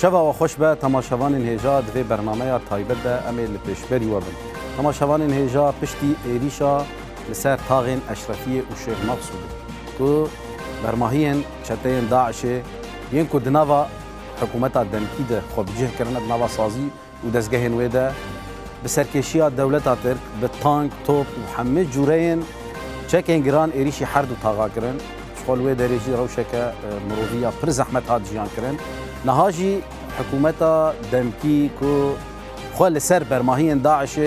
شوا و خوش به تماشاوان هیجا دوی برنامه تایبت ده امی لپشبری وبن. تماشاوان هیجا پشتی ایریشا لسر تاغین اشرفی و شیخ مقصود که برماهین چتین داعش ین که دنوا حکومت دنکی ده خوب جه کرنه دنوا سازی و دزگهن ویده بسرکشی دولت ترک به تانک توپ و همه جورین چکین گران ایریشی هر دو تاغا کرن شغل وی درجی روشک مروفیا پر زحمت هات جیان کرن نهاجی حکومت دنکی که خو لسر برماهین داعش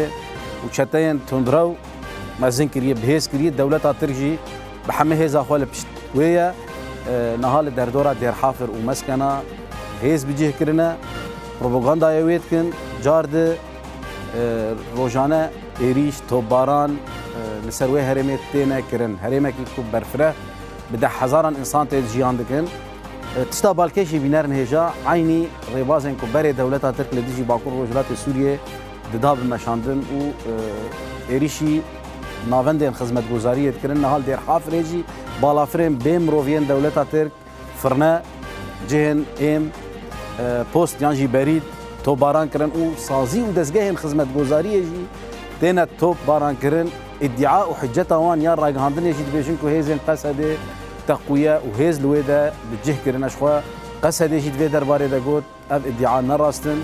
و چتین تندرو مزن کریه بهز کریه دولت ترجی به همه هزا خو لپشت ویا نهال در دورا در حافر و مسکنا هز بجه کرنه پروپاگاندا یوید کن جارد روزانه ایریش توباران لسروی هرمت تینه کرن هرمه کی کو برفره بده هزاران انسان تجیان دکن تشتا بالکشی بینرن هجا عینی ریبازن کو بر دولت ترک لدیجی باکور روجلات سوریه دداب مشاندن و ایریشی ناوندن خدمت گزاری کرن نهال در حافرجی بالافرم بیم روین دولت ترک فرنه جهن ام پست یانجی برید تو باران کرن او سازی و دزگاه خدمت گزاری جی تینا تو باران کرن ادعاء و حجت وان یا راگهاندن جی بیشن کو هیزن قصد تقویه و هیز لویدا بجه کرن اشخوا قصد جی دوی درباره دا گوت اب ادعاء نراستن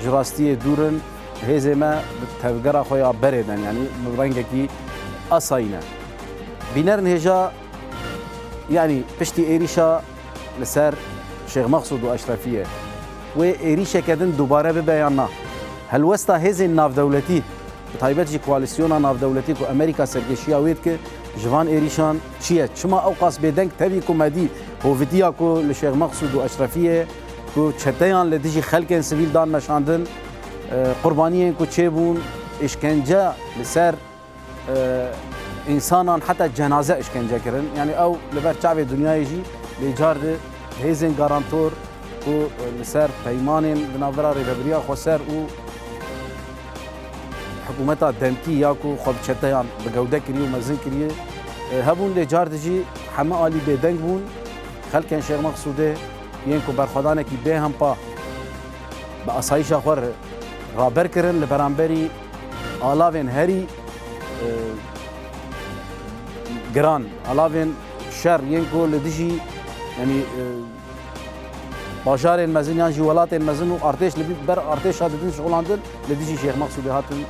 جراستی دورن هیز ما تفجر خویا بردن یعنی رنگه کی اصاینا بینرن هجا يعني بشتي إيريشا لسر شيخ مقصود وأشرفية وإيريشا كدن دوباره ببيانا هل وسط هذه الناف دولتي بطيبتجي كواليسيونا ناف دولتي كو أمريكا سرقشيا ويدك جوان إيريشان شيا شما أوقاس بيدنك تبي كومادي هو فيديا كو لشيخ مقصود وأشرفية كو تشتيان لديجي خلقين سبيل دان مشاندن قربانيين كو تشيبون إشكنجا لسر انسانان حتى جنازه اشکنجه کرن یعنی او لبر شعب دنیا یجی لجارد هیزن گارانتور و لسر پیمان بنابرا ریبریا خسر و حکومت دمکی یا کو خود چتیان بگوده کری و مزن کری هبون لجارد جی همه عالی بدنگ بون خلق شیخ مقصوده ین کو برخدانه کی به هم پا با اسایش خور رابر کرن لبرانبری آلاوین هری گران علاوه شر ينكو لديجي يعني باشار المزن جي ولات المزن وارتيش لبي بر ارتيش هذا دين شغل عندن لديجي شيخ مقصود هاتن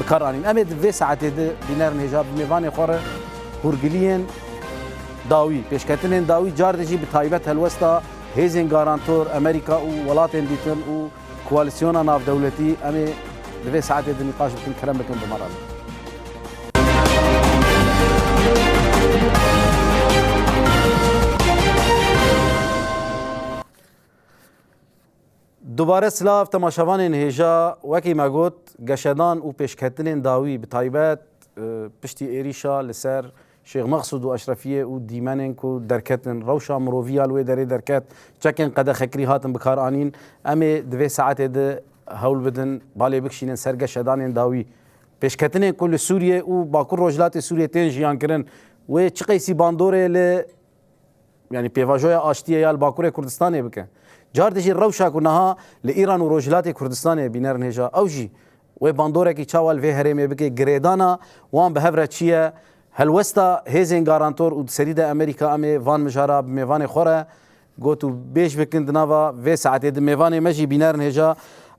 بكرانين امد في ساعات بينار نجاب ميفاني خور هورجلين داوي بيشكتن داوي جار ديجي بتايبت الوسطى هيزن غارانتور امريكا وولات ديتن وكواليسيون ناف دولتي امي في ساعات النقاش بكل كلام لكم بمرة دوباره سلاف تماشاوان هیجا وکی مگوت گشدان و پیشکتن داوی بتایبت پشتی ایریشا لسر شیخ مقصود و اشرفیه و دیمنن کو درکتن روشا مروفیال و دری درکت چکن قد خکری هاتن بکار آنین امی دوی ساعت ده هول بدن بالی بکشینن سر گشدان داوی پیشکتن کل سوریه و باکر روجلات سوریه تین جیان کرن و چقیسی باندوره ل يعني بيفاجويا آشتية يا الباكورة كردستانية بكن جاردشي روشا كنها لإيران وروجلات كردستانية بينرن هجا أوجي وباندورة كي تشاول في هرمي بكي جريدانا وان بهفرة شيا هالوستا هيزين غارانتور وسريدة أمريكا أمي فان مجارة بميفاني خورة قوتو بيش بكن دنافا في ساعتي ميفاني مجي بينرن هجا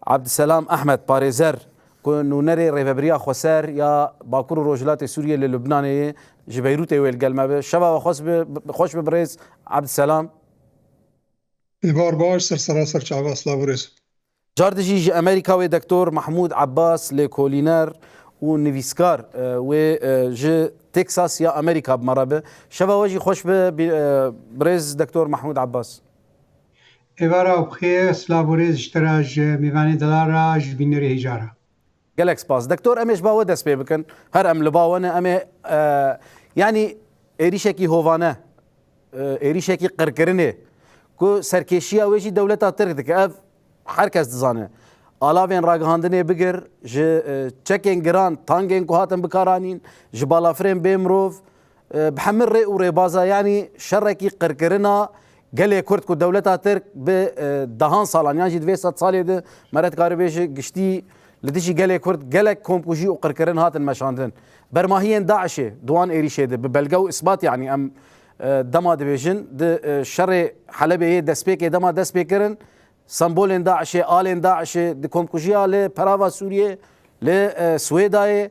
عبد السلام أحمد باريزر كونو نري ريفابريا خسر يا باكور روجلات سوريا للبنانية جبيروت والقلمة شباب خوش ببريز عبد السلام بار باش سر شعب اصلا بريز جاردجي جي امريكا ودكتور محمود عباس لكولينر ونيفيسكار وجي تكساس يا امريكا بمرابه شباب وجي خوش ببريز دكتور محمود عباس ايوارا بخير سلابوريز اشتراج ميفاني دلاراج بينري هجاره جالكس باس دكتور امش باو دس بيبكن هر ام لباونه امي يعني ايريشكي هوفانه ايريشكي قرقرنه كو سركشيا ويجي دولتا تركدك اف حركز دزانه الاوين راغهاندنه بگر ج تشيكين جران تانجين كو هاتن بكارانين جبالا فريم بيمروف بحمر ري وريبازا يعني شركي قرقرنا گله کرد کو دولتا ترک به دهان سالان یان جد 200 سالی ده مرد کاری بیشه گشتی لدیشی گله کرد گله کمپوژی و قرکرن هاتن مشاندن برماهین داعش دوان ایریشه ده به بلگه و اثبات یعنی ام دما دبیجن ده شر حلبه دسپیک دما دسپیکرن سمبول داعش آل داعش ده کمپوژیا ل پراوا سوریه ل سویدای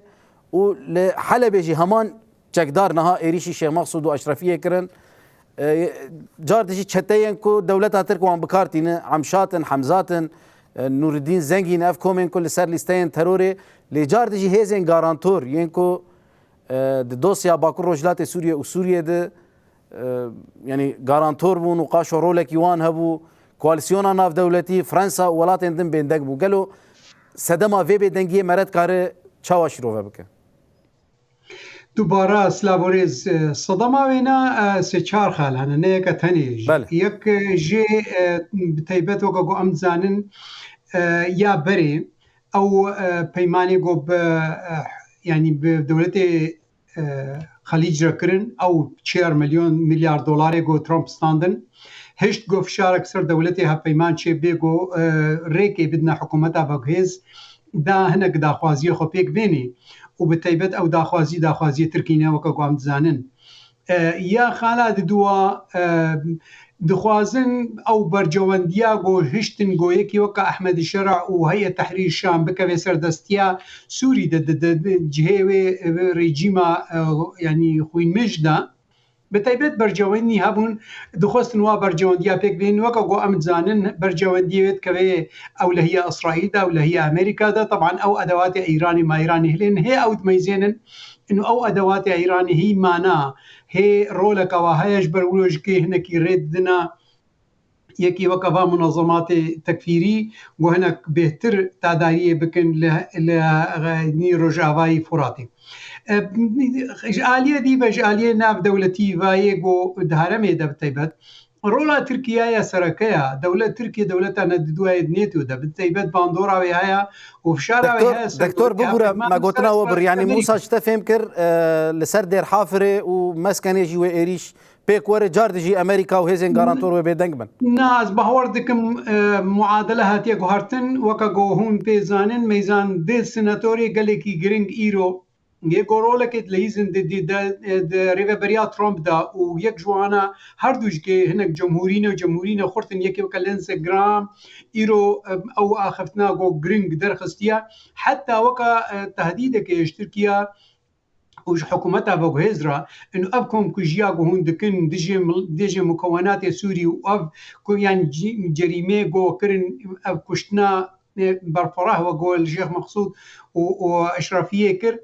و ل حلبه جی همان چکدار نها ایریشی شیخ مقصود و اشرفیه کرن جار دشی چتین کو دولت ترک وان بکارتینه عمشاتن حمزاتن نور الدین زنگین اف کومن کل سر لیستین تروری لی جار دشی هیزن گارانتور ین کو دوسیا باکور رجلات سوریه و سوریه ده یعنی گارانتور بون و قاش رولک یوان هبو کوالسیونا ناف دولتی فرانسا ولاتن دن بندق بو گلو سدما وی بدنگی مرد کار چاواش رو بکه دوباره سلابوریز صدما وینا سه چار خالانه نه یک تنیج یک جی بتایبت وقا گو ام زانن یا بری او پیمانی گو یعنی به دولت خلیج را کرن او 4 میلیارد دلار گو ترامپ ستاندن هشت گو فشار اکثر دولتی ها پیمان چه بگو ریکی بدنا حکومت باگهز دا هنک داخوازی خو پیک بینی و بتایبەت ئەو داخوازی ترکینە وەکە گوام دزانن یا خالات دوا دخوازن ئەو بەرجەوەندیا گۆ هشتن گۆیەکی وەکە ئەحمەدی شەرع و هەیە تەحریر شام بکەوێ سەردەستیا سووری جهێوێ ڕێجیما ینی خوین مژدا بتایبەت بەرجەوەندی هەبوون دخواستن وا بەرجەوەندیا پێک بێن وەکە گۆ ئەم دزانن بەرجەوەندیوێت کەوێ ئەو لە هی ئەسرائیلدا و لە هی ئەمریکادا طبعا ئەو ئەدەواتی ئیرانی مایرانی هلێن هەیە ئەو دمەیزێنن ئینو ئەو ئەدەواتی ئیرانی هی مانا هەیە ڕۆلەکەوە هەیەش بەرولۆژکەی هەنێکی ڕێددنا یەکی وەکەوا منەظەماتی تەکفیری و هەنێک بێتر داداریە بکەن لە ڕۆژاوای فوراتی ئالیە دی بەژالیە ناو دەولەتی وایە گۆ دارەمێ دەبتەیبەت ڕۆڵا تورکیایە سەرەکەیە دەولەت تورکی دەولەتە نەدوایە نێت و دەبتەیبەت باندۆراوی هەیە و فشاراوی هەیە دکتۆر ببوورە مەگوتنەوە بڕیانی موسا شتە فێم کرد لەسەر دێرحافرێ و مەسکەنێژی وێ ئێریش پێک وەرە جار دژی ئەمریکا و هێزن گارانتۆر وێ بێدەنگ بن ناز بەهەوەر دکم معادلە هاتیە گوهارتن وەکە گۆهون پێزانن مەیزان دێ سنەتۆری گەلێکی گرنگ ئیرۆ گۆڕۆلەکێت لە هیزن ڕێڤەبەریا ترۆمپدا و یەک جوانە هەردووشکێ هەنێک جمهورینە خورتن یەکی وەکە لەنسە گرام ئیرۆ ئەو ئاخفتنا گۆ گرنگ دەرخستیە حتا وەکە تهدیدەکەش تورکیا وش حکومتا بەگوهێزرا ئەو ئەف کۆمکوژیا گۆهون دکن دژێ مکەوەناتێ سووری و ئەف یان جەریمێ گۆکردن ئەف کوشتنا برفراه وقول الشيخ مقصود واشرفيه كر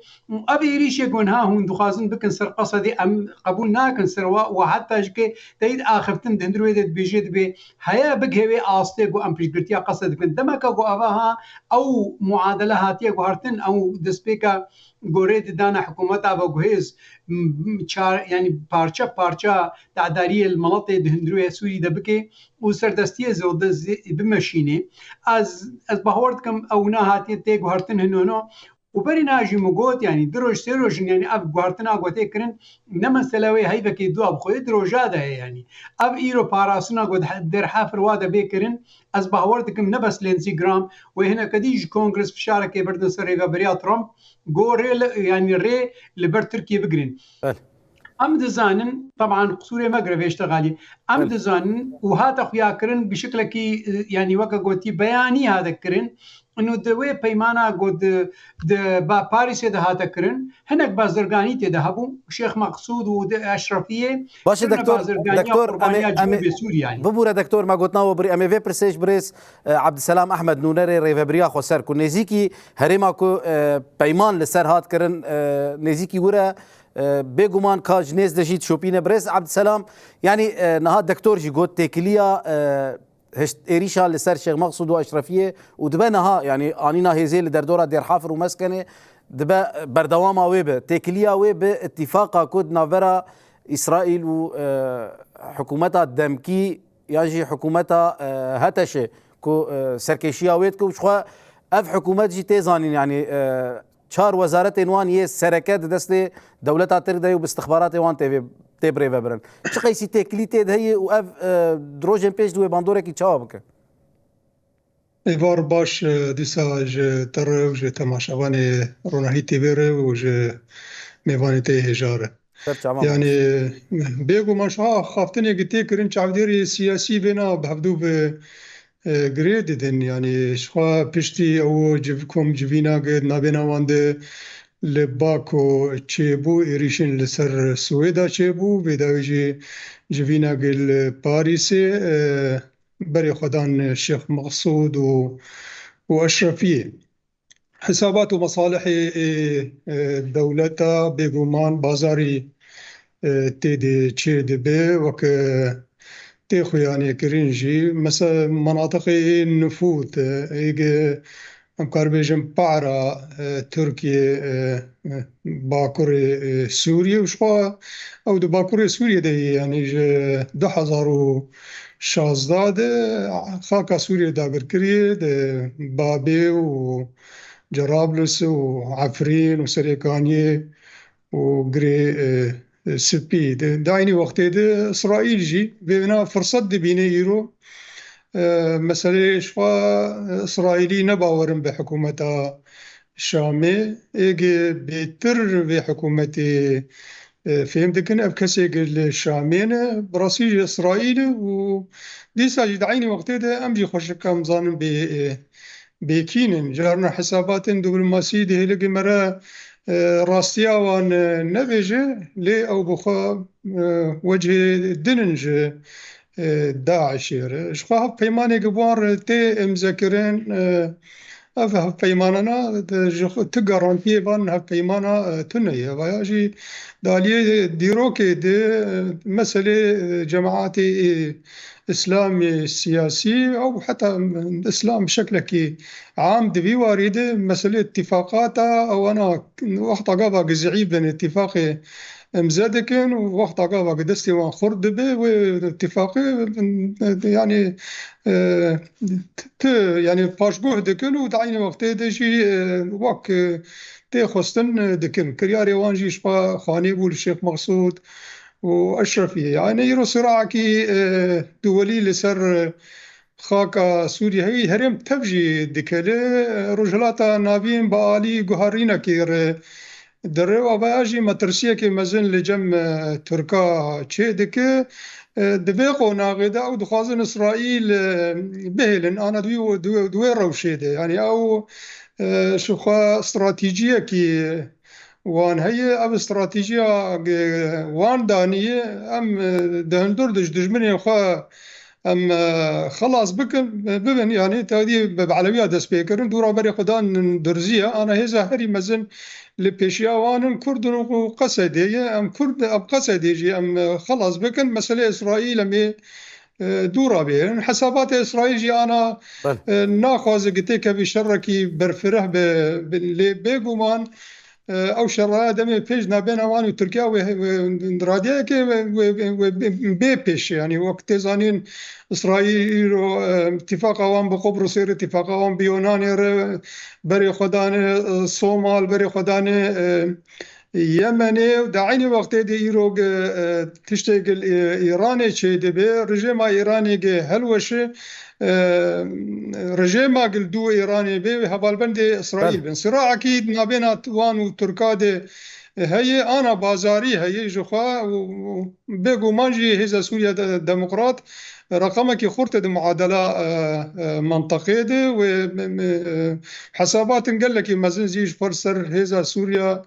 ابي ريشه كونها هون دخازن بكن سر قصدي ام قبول ناكن سر وحتى جكي تيد اخفتن دندرويد بيجد به هيا بغهوي استيغو ام بريغتيا قصد كن دمكا غو اباها او معادله هاتيه غارتن او دسبيكا گورید دانا حکومتا و گوهز یعنی پارچه تعداری المناطق دهندروی سوری دبکه و سردستی زوده بمشینه از بهورد کم او نه هاتی تی گوهرتن هنونو و بری ناجی مگوت یعنی دروش سروش یعنی اب گوهرتنا گوته کرن نما سلاوی هیبه کی دو اب خود دروجاده یعنی اب ایرو پاراسنا گود در حافر واده بکرن از بهورد کم نبس لینسیگرام و هنا کدیج کنگرس فشارکه بردن سر ریوبریا ترامپ گورل يعني ري لبر تركيا بقرين ام دزانن طبعا قصوري مغرب يشتغالي ام دزانن وهذا خويا كرن بشكل كي يعني وكا قوتي بياني هذا كرن انه دوي بيمانا قد با باريس هذا كرن هناك بازرگاني تذهبوا شيخ مقصود واشرفيه باش دكتور ببوره دكتور ما قلتنا وبري ام في برسيج بريس عبد السلام احمد نونري ريفبريا خسر كو نزيكي هريما كو بيمان لسر هات كرن نزيكي ورا بيغومان كاج نيز دجيت شوبينه بريس عبد السلام يعني نهاد دكتور جي قلت تكليا إيريشا لسر شيخ مقصود وأشرفية ودبناها يعني آنينا هيزي لدردورة دير حافر ومسكنة دبا بردواما ويبه تكليا ويبه اتفاقا كود نافرا إسرائيل وحكومتها دمكي يجي حكومتها هتشة كو سركشيا ويتكو شخوا أف حكومت جي تيزانين يعني چار وزارت انوان یہ سرکت دست دولتا تر دیو باستخبارات وان تی تبري ببرن چه قیسی تکلیت هی و اف دروژن پیش دوی باندوره کی چاوا بکه ایوار باش دیسا ج تر و ج تماشاوان روناهی تیبره و ج میوانی تی هجاره سر چاوا يعني بيجو مشروع خافتني قلت كرين شعبديري سياسي بينا بهبدو جريد دين يعني شخوا بيشتي او جبكم جبينا قد نابينا واند لباكو تشيبو إريشين لسر سويدا تشيبو بيدا يجي جبينا قل باريسي بري خدان الشيخ مقصود وأشرفية حسابات ومصالح دولتا بيجومان بازاري تيدي تشي دي بي وك تيخو يعني كرينجي مثلا مناطق النفوذ ايجي امكار بيجم بارا تركيا باكور سوريا وشوا او دو باكور سوريا دي يعني 2016 خاكا سوريا داگر كريه بابي وجرابلس وعفرين وسريكانيه وقري سبي دايني وقت ده إسرائيل جي بينا فرصة دبيني يرو مسألة شوا إسرائيلي نباورن بحكومة الشامي إيجي بيتر بحكومة فهمت كن أبكسي الشامين براسيج إسرائيل ودي ساجد عيني وقت ده أمجي خوش كم ظانن بكينن جارنا حسابات دبلوماسية ده لقي مرة راستيا وان نبيجه لي او بخا وجه دننج داعش شخوا بيماني قبوار تي مذكرين اف بيماننا تقارنتي بان هف بيمانا تنية وياجي دالي ديروكي دي مسألة جماعاتي إسلامي سياسي أو حتى الإسلام بشكل عام دبي وارد مسألة اتفاقات أو أنا وقت قابا قزعيب بين اتفاقي مزادكن ووقت قابا قدستي وان خرد به واتفاقي يعني يعني باش دكن ودعيني وقت دجي وك تخستن دكن كرياري وانجي شبا خاني بول الشيخ مقصود وأشرفية يعني يرو صراعكي دولي لسر خاكا سوريا هي هرم تفجي دكالي رجلاتا نابين بآلي قهارينا كير دروا باجي مترسية كي مزن لجم تركا تشي دكي دبيقو ناغدا او دخوازن اسرائيل بهلن انا دوي روشيده يعني او شوخا استراتيجية كي وان هي اب استراتيجية وان دانية ام دهندور دجمني خا ام خلاص ببن يعني تادي بعلوية دس بيكرن دورا بري خدان درزية انا هزا هري مزن لبيشيا وان كرد وقصدي ام كرد اب قصدي ام خلاص بكن مسألة اسرائيل ام دورا بين حسابات اسرائيل جي انا ناخذ قتيك بشركي برفره بيجومان او شرعه دمي بيجنا بين اوان وتركيا وراديا كي بيش يعني وقت زانين اسرائيل اتفاق اوان بقبرص اتفاق اوان بيونان بري خدان الصومال بري خدان يمني وداعيني وقت دي يروق تشتغل ايراني شي دبي رجيم ايراني هلوشه رجيم قل دو ايراني بي هبالبندي اسرائيل بن صراع اكيد ما بين وان وتركاد هي انا بازاري هي جخوا بيجو مانجي هذا سوريا ديمقراط رقمك خورت معادلة منطقية دي وحسابات قال لك مازن زيج فرسر هذا سوريا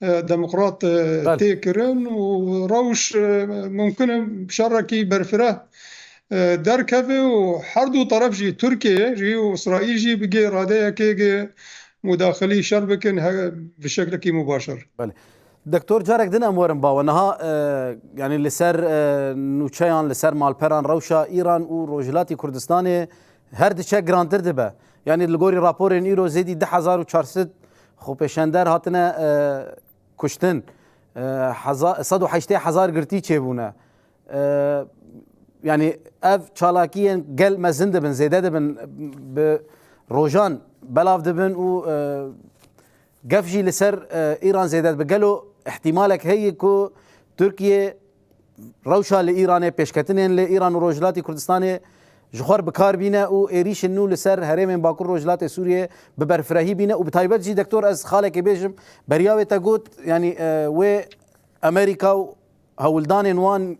ديمقراط تيكرن وروش ممكن بشركي برفره دركبه وحردو طرف جي تركيا جي وإسرائيل جي بقي رادية كي مداخلي شربكن بشكل كي مباشر. بله. دكتور جارك دنا مورن باو انها يعني لسر نوچيان لسر مالپران روشا ايران و روجلاتي كردستان هر دچه گرانتر دبه يعني الگوري راپورن ايرو زيدي 10400 خو پیشندر هاتنه کشتن 180,000 گرتی چه بونه يعني اف چالاكيا قل مزن دبن زيده دبن بروجان بلاف دبن و قفجي لسر ايران زيدات بقالوا احتمالك هي كو تركيا روشا لإيران بيشكتنين لإيران وروجلاتي كردستان جخور بكار بينا و إيريش النو لسر هرم باكر روجلات سوريا ببرفراهي بينا وبتايبت جي دكتور از خالك بيجم برياوي تقول يعني و أمريكا هولدان وان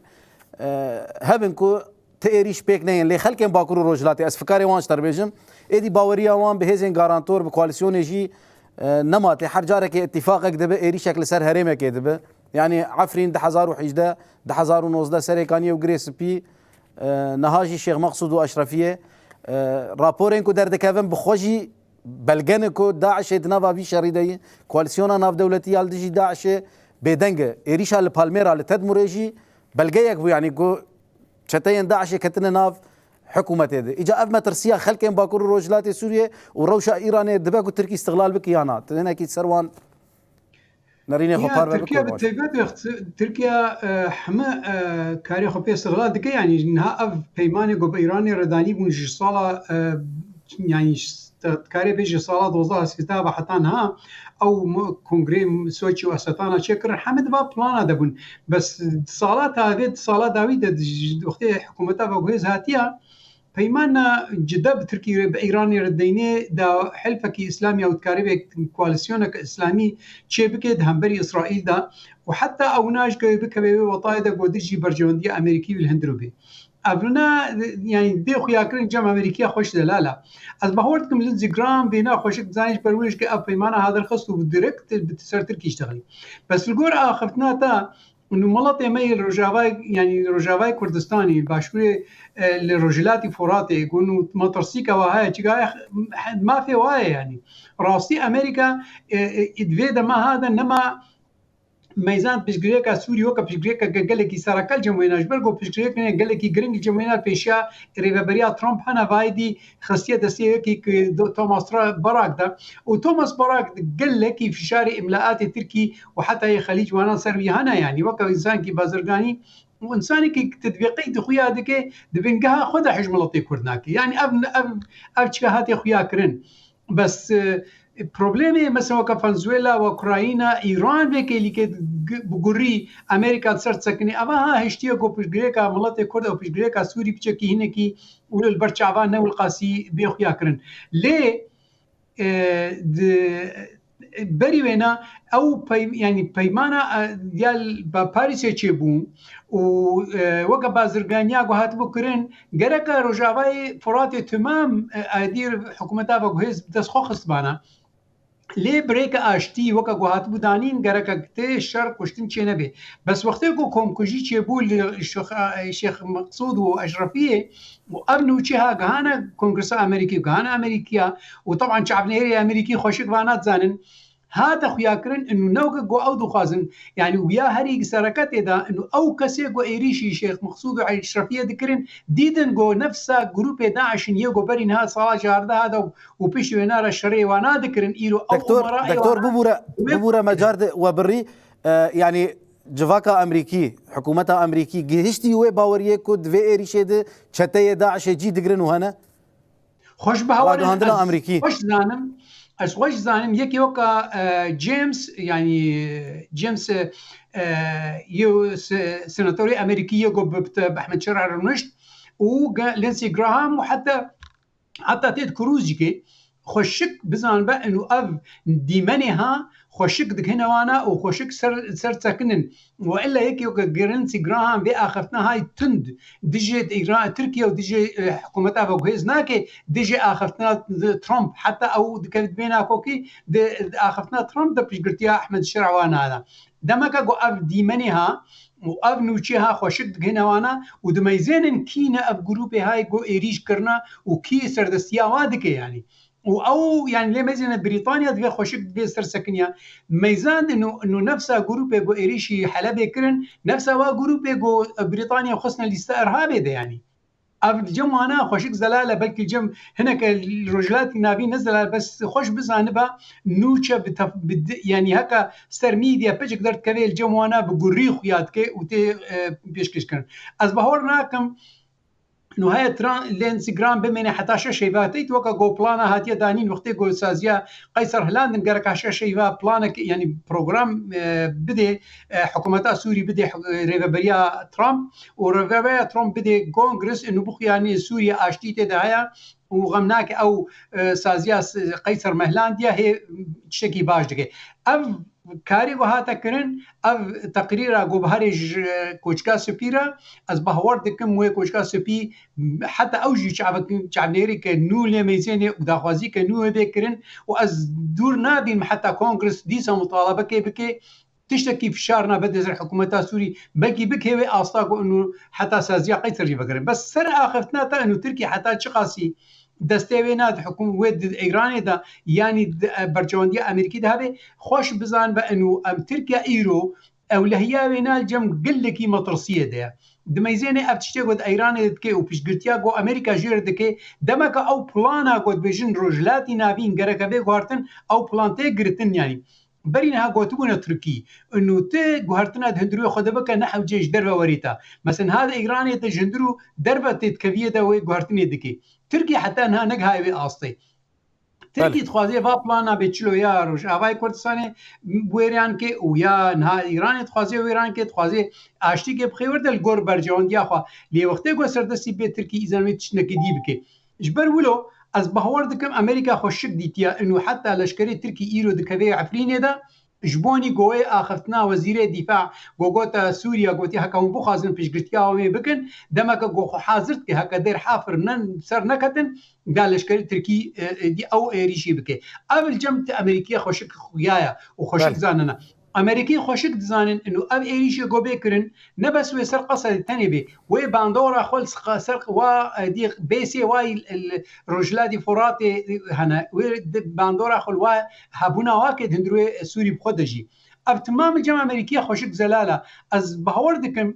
هبنكو تأريش بيك نين لي خلكن باكر روجلاتي از فكاري وانش تربيجم إدي باوريا وان بهزين غارانتور بكواليسيون جي نمط حرجارك اتفاقك دبه إيريشك لسر هرمك دبه يعني عفرين 2011 2019 سريكانية وغريس بي نهاجي شيخ مقصود واشرفيه رابورين كو دردكافن بخوجي بلغن كو داعش دنافا بي شريدي كواليسيون ناف دولتي الدجي داعش بدنگ اريشا البالميرا لتدمرجي بلغيك يعني كو شتين داعش كتن ناف حكومه دي اجا اف مترسيا خلكن باكور روجلات سوريا وروشا ايران دباكو تركي استغلال بكيانات هنا اكيد سروان نريني خبار تركيا بالتفاوت تركيا حما كاري خبي استغلال دكي يعني انها اف بيماني جو ايراني رداني بونج صاله يعني كاري بيجي صاله دوزا كتابه حتى انها او كونغري سوتشي واسطانا شكر حمد با بلانا دبن بس صالات هذه صالات داويد وقت حكومتها وجهز هاتيا بيمانا جدا بتركيا بإيران ردينه دا حلفك إسلامي أو تكاريبك كواليسيونك إسلامي تشيبكد همبري إسرائيل دا وحتى أو ناش كبيبي وطايا دا قودجي برجواندية أمريكي بالهندروبي أبرنا يعني دي خياكرين جمع أمريكية خوش دلالة از بهورتكم لينزي جرام بينا خوشك زانيش برويش كأب بيمانا هذا الخص وبديركت بتسر تركي يشتغلي بس الجور آخفتنا تا انه ملط يميل رجاوي يعني رجاوي كردستاني باشوري لرجلاتي فراتي يقولوا مطرسيكا وهاي ما في وهاي يعني راسي امريكا ادفيدا ما هذا انما ميزان بيشغريكا سوريا وكا بيشغريكا قالكي ساراكال جمويناش برغو بيشغريكا قالكي جرينج جموينا بيشا ريفابريا ترامب هنا فايدي خاصيه دسيكي توماس باراك دا وتوماس باراك قال لك في شارع املاءات تركي وحتى هي خليج وانا سربي هنا يعني وكا انسان كي بازرغاني وانساني كي تطبيقي دخويا دكي دبنقها خذ حجم لطي كردناكي يعني اب هاتي خويا كرن بس بروبلمي مثلا كفنزويلا واوكرانيا ايران بكلي بغوري امريكا تصرت سكني اما ها هشتيا جو بيجريكا ملات كرد او بيجريكا سوري بتشكي هنكي والبرشعبان نو القاسي بيخيا كرن ليه بريوينا او يعني بيمانا ديال باريس يتشبون ووقع بازرغانيا وهات بكرين جركا رجاوي فراتي تمام ادير حكومتها وجهز بتسخخ بانا ليه بريك اشتي وكا قوات بودانين غركا كتي الشرق وشتن چي نبي بس وقتي كو كوم كوجي چي بول الشيخ مقصود واشرفيه وابنو چها غانا كونغرس امريكي غانا امريكيا وطبعا شعب نيري امريكي خوشك وانات زانن هذا خياكرن انه نوغا جو او دخازن يعني ويا هري سركات اذا انه او كسي جو ايريشي شيخ مقصود واشرفيه ذكرن ديدن جو نفسها جروب داعش يجو برينها صلاه جارده هذا وبيش وينار الشري وانا ذكرن ايرو او دكتور ببورا مجارد وبري يعني جواكا امريكي حكومتها امريكي جهشتي وي باوريه كود في ايريشي چتي داعش جي دغرن وهنا خوش بهوار امريكي خوش زانم خوش زانم يكي وكا جيمس يعني جيمس يو سيناتوري امريكي يقو باحمد شرع رمشت ولينسي جراهام وحتى تيد كروزيكي خوشك بزان بقى انه اف ديمانيها خوشك دك هنا وانا وخوشك سر ساكنن والا هيك جيرنسي جراهام باخفتنا هاي تند ديجي ايران تركيا وديجي حكومتها وجهزناكي ديجي اخفتنا ترامب حتى او كانت بينا كوكي اخفتنا ترامب ده بيشقرتيها احمد الشرع وانا هذا دمك جو اف ديمانيها وأف نوچها خوشك هنا وانا ودميزين كينا أف جروبي هاي جو إيريش كرنا وكي سردستيا وادك يعني او يعني ليه ميزان بريطانيا دبي خوشك دبي سرسكنيا ميزان انه نفسها جروب جو ايريشي حلبي كرن نفسها وا جروب جو بريطانيا خصنا اللي ارهابي ده يعني الجم انا خوشك زلاله بلكي الجم هناك الرجلات نابي نزل بس خوش بزانبه نوچه يعني هكا سر ميديا بيجك درت كبي الجم وانا بغري خياتك وتي بيشكش كرن از بهور ناكم انه هاي الانستغرام بمني حتى شيفاتي توكا جو بلانا هاتيه دانين وقتي جو سازيا قيصر هلاند نقرك عشا شيفا بلانك يعني بروجرام بدي حكومة سوري بدي ريفابريا ترامب وريفابريا ترامب بدي كونغرس انه بخ يعني سوريا اشتيتي دهايا وغمناك او سازيا قيصر مهلانديا هي تشتكي باش دقي اف كاري وهاتا كرن اف تقريرا جو بهارج كوچكا سپیرا از بهور دکم و کوچکا سپی حتى اوجي شعب نيري كنو لميزين داخوازي كنو بكرن واز دور نابين حتى كونغرس ديسا مطالبه كي بكي تشتكي في شارنا بدز الحكومة سوري بلكي بك هي اصلاكو انه حتى سازيا قيصر بكرن بس سر اخفتنا انه تركي حتى شقاسي دستوینات حکومت ود ایرانی دا یعنی برجواندی امریکی ده به خوش بزن به انو ام ترکیا ایرو او لهیا وینا جم قلکی مطرسیه ده دميزين افتشتي قد ايران دكي وبيشغرتيا جو امريكا جير دكي دمك او بلانا قد بيجن رجلاتي نابين غركبي غارتن او بلانتي غرتن يعني برينها قوتونا تركي انه تي غارتنا هندرو خد بك نحو جيش دربه وريتا مثلا هذا ايراني تجندرو دربه تكفيه ده وغارتني دكي تركي حتى انها نقها بي اصلي تركي تخوازي با بلانا بيتشلو يا روش هواي كردستان ويران كي ويا نها ايران تخوازي ويران كي تخوازي اشتي كي بخيور دل غور برجون دي اخوا لي وقت go سردسي بي تركي اذا تشنك دي بك جبر ولو از بهور دكم امريكا خوشك ديتيا انه حتى لشكري تركي ايرو دكبي عفرين ده جبوني قوي اخفتنا وزير الدفاع قوتا سوريا قوتي هكا هم بخازن بيشغرتيا ومي بكن دمك قو حاضرت كي هكا دير حافر نن سر نكتن قال لشكري تركي دي او ريشي بكي اول جمت امريكيه خوشك خويايا وخوشك زاننا امريكي خوشك دزانن انه اب ايريشي جو بكرن نبس ويسر قصه تنبي وي باندورا خلص سرق و دي بيسي واي الرجلادي فراتي هنا وي باندورا خل و هبونا واكد هندروي سوري بخدجي اب تمام الجامعه الامريكيه خوشك زلاله از بهوردكم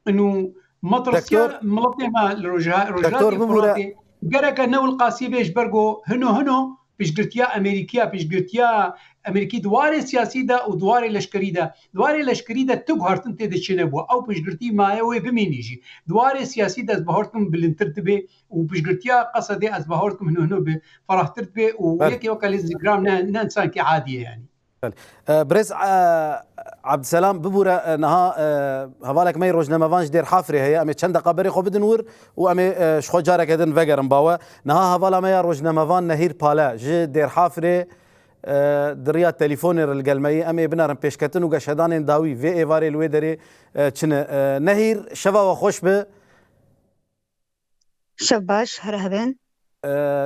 انه مطرسيا ملطمه الرجلادي فراتي قرك نو القاسي بيش برغو هنو بيشغرتيا امريكيه بيشغرتيا امريكي دواري سياسي دا ودواري لشكري دا دواري لشكري دا تقهرتن تي دشنبو او بيشغرتي مايوي بمينيجي دواري سياسي دا زبهرتم بالانترتبه وبيشغرتيا قصدي از بهورتكم هنو بفرحترتبه ويكي وكال انستغرام نانسان كي عاديه يعني برز عبد السلام ببورا نها هوالك مي روجنامه فانج دير حافري هي امي چند قبري خو بدن ور و امي شخو جارك هدن وگرم باوا نها هوالا مي روجنامه فان نهير بالا ج دير حافري دريا تليفون القلمي امي بنارم بيشكتن و گشدان داوي في ايواري لوي دري چن نهير شوا و خوش به شباش هرهبن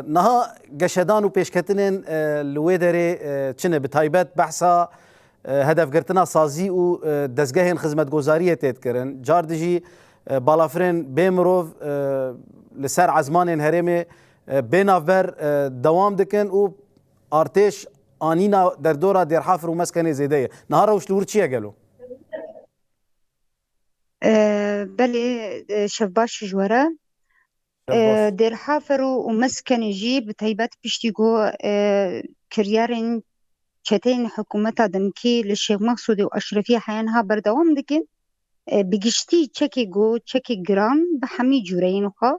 نها گشدان و پیشکتنین لویدری چنه بتایبت بحثا هدف گرتنا سازی و دزگهین خدمت گزاری تید کرن جار دیجی بالافرین بیمروف لسر عزمان هرمی بینافبر دوام دکن و ارتش آنینا در دورا در حافر و مسکن زیده نهار روش لور چیه گلو؟ بله شباش جواره در حافر ومسكن جي بتيبات بيشتيغو كريارين چتين حكومتا دنكي للشيخ مقصود واشرفيه حيانها بردوام دكن بيجشتي چكي جو چكي جرام بحمي جورين خا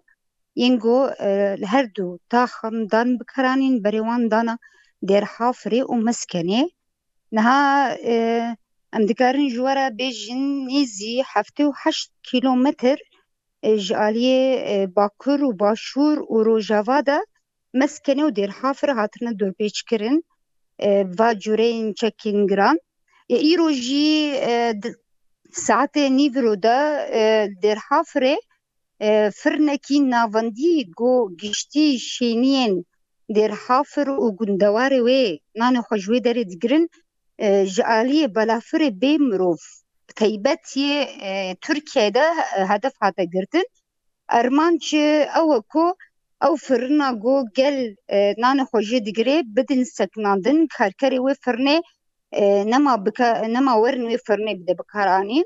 ينجو الهردو تاخم دان بكرانين بريوان دانا در حافري ومسكني نها امدكارين جوارا بيجن نيزي 7.8 كيلومتر جالية باكر وباشور وروجافا دا مسكنه ودير حافر هاترنا دور بيش كرن فاجورين چكين جرام ايرو جي ساعت نيفرو دا دير حافره فرنكي نافندي جو گشتي شينين دير حافر وگندواري وي نانو خجوي داري دگرن جالية بلافر بيمروف تيبتي تركيا ده هدف هذا قرتن أرمانش أو فرنا جو جل نانا خوجي دقري بدن سكناندن كاركري وفرني نما ورن وفرني بده بكارانين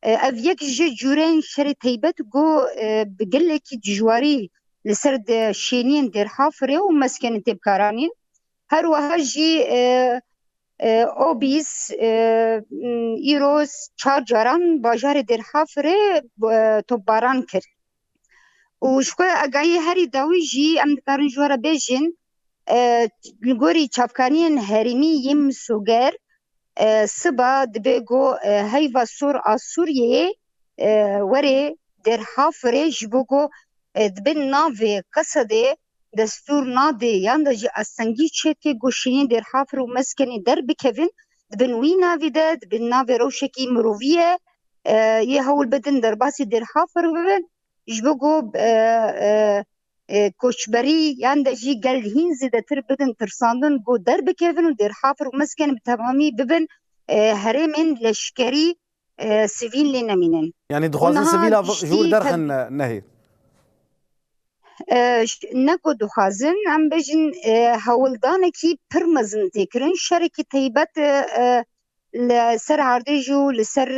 أفيك جورين شري تيبت جو بقلك جواري لسرد شينين دير حافري ومسكن تبكارانين هروها جي اوبیس ایروز چار جاران باجار در حافره توباران کرد وشكو أقعي هاري داوي جي أم دكارن جوارا بيجن لغوري چافکانین هرمی یم سوگر سبا دبیگو هیوا سور آسوریه وره در حافره جبوگو دبن ناوی قصده دستور ناده یان دا جی استنگی چه گوشینی در حافر و مسکنی در بکوین دبن وی ناوی ده دبن ناوی روشکی مروویه یه هول بدن در باسی در حافر و ببن جبوگو کوچبری یان د جی گل هین زیده تر بدن ترساندن گو در بکوین و در حافر و مسکن بتمامی ببن هرمین لشکری سیویل لی نمینن يعني دخوازن سبيلا جور درخن نهي نکو دخوازن ام بجن هولدانکی پرمزن تکرن شرکی تیبت لسر هاردجو لسر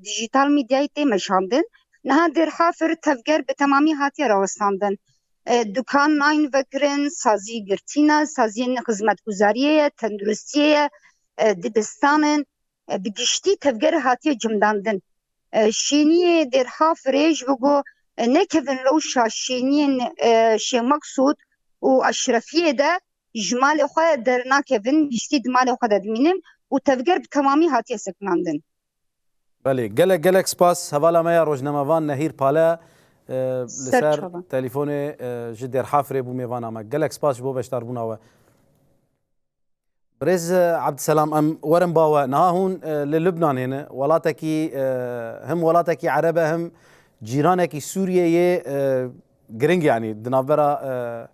دیجیتال میدیای تیمشاندن نها در حافر تفگر بتمامی هاتی راوستاندن دکان ناین وکرن سازی گرتینا سازی خدمت گزاریه تندرستیه دبستانن بگشتی تفگر هاتی جمداندن شینی در حافرش بگو نکفن روشا شینین شی مقصود و اشرفیه ده جمال خواه در ناکفن گشتی دمال خواه دمینن و تفگر بتمامی هاتی سکناندن بله گلک سپاس هوالا ما روزنامه‌وان نهیر پالا لسر تليفون جدير حافري بو ميفانا ما قالك سباس بو باش تربونا بريز عبد السلام ام ورم باوا نهاهون للبنان هنا ولاتكي هم ولاتكي عربه هم جيرانكي سوريا جرينج يعني دنافرا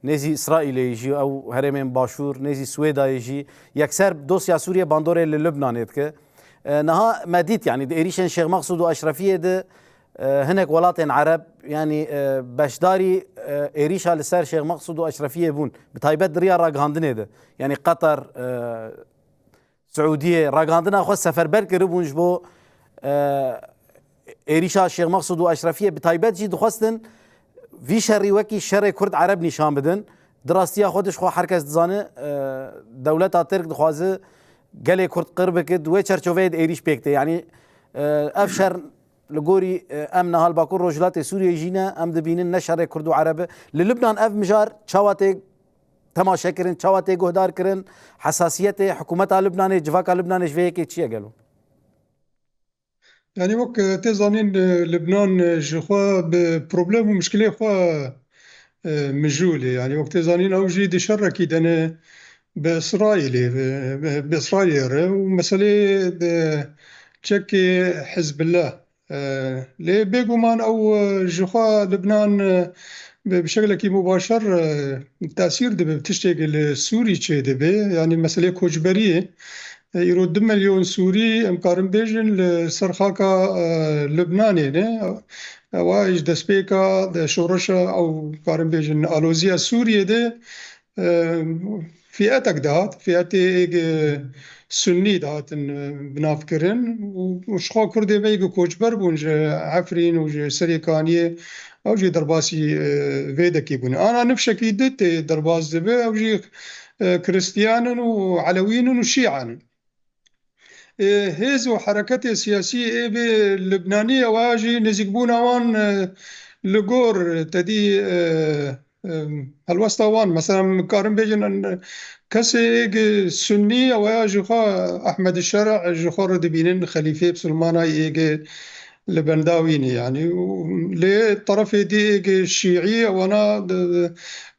نزي اسرائيل يجي او هرمين باشور نزي سويدا يجي يكسر دوسيا سوريا باندوري للبنان يتك نها مديت يعني ايريشن شيخ مقصود واشرفيه ده هناك ولاتين عرب يعني باشداري إيريشا لسر شيخ مقصود وأشرفية بون بتايبت دريا راقاندنه ده يعني قطر سعودية راقاندنه أخو سفر برك ربونج بو إيريشا شيخ مقصود وأشرفية بتايبت جي دخواستن في شري وكي شري كرد عرب نشان بدن دراستيا خودش خو حركز دزانه دولتا ترك دخوازه قالي كرد قربك دوي چرچوفيد إيريش بيكته يعني أفشر لگوری ام نهال باکور روجلات سوریه جینا ام دبینن نشر کرد و عربه للبنان اف مجار چواته تماشا کرن چواته گهدار کرن حساسیت حکومت لبنان جواک لبنان جوی کی چیه گلو يعني وك تزانين لبنان جخوا ببروبلم ومشكلة خوا مجولة يعني وقت تزانين أوجي دي شركي دنا بإسرائيل ومسألة تشكي حزب الله ليه بيقومان أو جخوا لبنان بشكل كي مباشر التأثير ده بتشتغل السوري شيء ده يعني مسألة كوجبرية يرد مليون سوري مقارن بيجن لسرخاكا لبناني نه وايج دسبيكا ده شورشة أو مقارن بيجن ألوزيا سوريا ده فئتك دهات فئتي سنی دهاتن بنافکرن و شخوا کرده بیگو کوچبر بون جه عفرین و جه سریکانیه او جه درباسی ویدکی بون انا نفشکی دت درباز دبه او جه كريستيان وعلويين وشيعا هيز وحركات سياسية اللبنانية واجي نزيقبونا وان لقور تدي الوسطوان مثلا مقارن بيجن كسي سني وياجي أحمد الشرع جخور دبينين خليفة بسلمانا يجي لبنداويني يعني لطرف دي الشيعية وانا